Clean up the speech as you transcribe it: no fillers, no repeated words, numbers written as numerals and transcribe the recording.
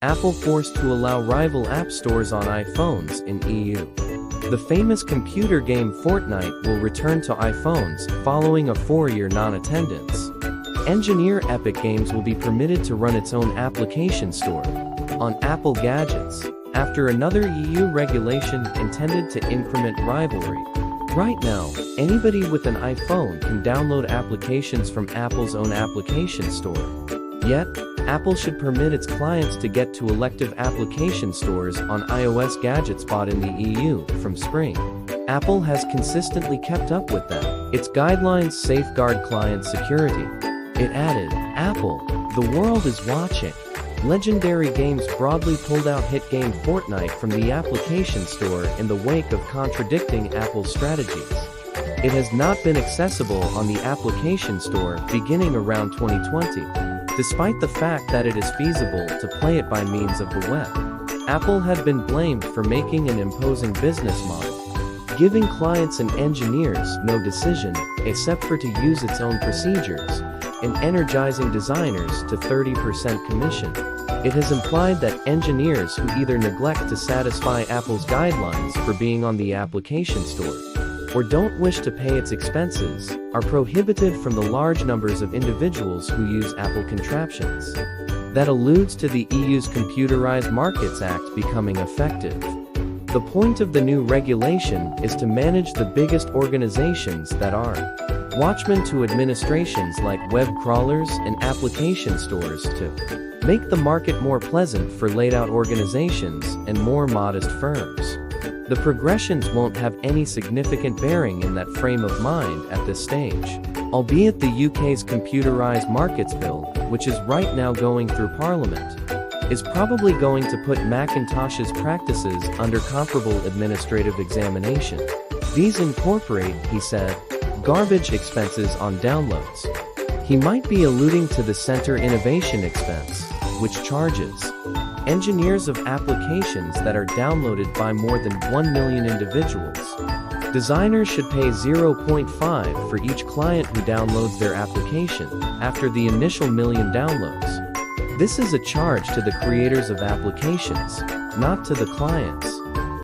Apple forced to allow rival app stores on iPhones in EU. The famous computer game Fortnite will return to iPhones following a 4-year non-attendance. Engineer Epic Games will be permitted to run its own application store on Apple gadgets, after another EU regulation intended to increment rivalry. Right now, anybody with an iPhone can download applications from Apple's own application store. Yet, Apple should permit its clients to get to elective application stores on iOS gadgets bought in the EU from spring. Apple has consistently kept up with them. Its guidelines safeguard client security. It added, "Apple, the world is watching." Legendary Games broadly pulled out hit game Fortnite from the application store in the wake of contradicting Apple's strategies. It has not been accessible on the application store beginning around 2020, despite the fact that it is feasible to play it by means of the web. Apple had been blamed for making an imposing business model, giving clients and engineers no decision except for to use its own procedures, and energizing designers to 30% commission. It has implied that engineers who either neglect to satisfy Apple's guidelines for being on the application store, or don't wish to pay its expenses, are prohibited from the large numbers of individuals who use Apple contraptions. That alludes to the EU's Computerized Markets Act becoming effective. The point of the new regulation is to manage the biggest organizations that are watchmen to administrations like web crawlers and application stores to make the market more pleasant for laid-out organizations and more modest firms. The progressions won't have any significant bearing in that frame of mind at this stage, albeit the UK's Computerized Markets Bill, which is right now going through Parliament, is probably going to put Macintosh's practices under comparable administrative examination. These incorporate, he said, garbage expenses on downloads. He might be alluding to the Center Innovation expense, which charges engineers of applications that are downloaded by more than 1 million individuals. Designers should pay 0.5 for each client who downloads their application after the initial million downloads. This is a charge to the creators of applications, not to the clients.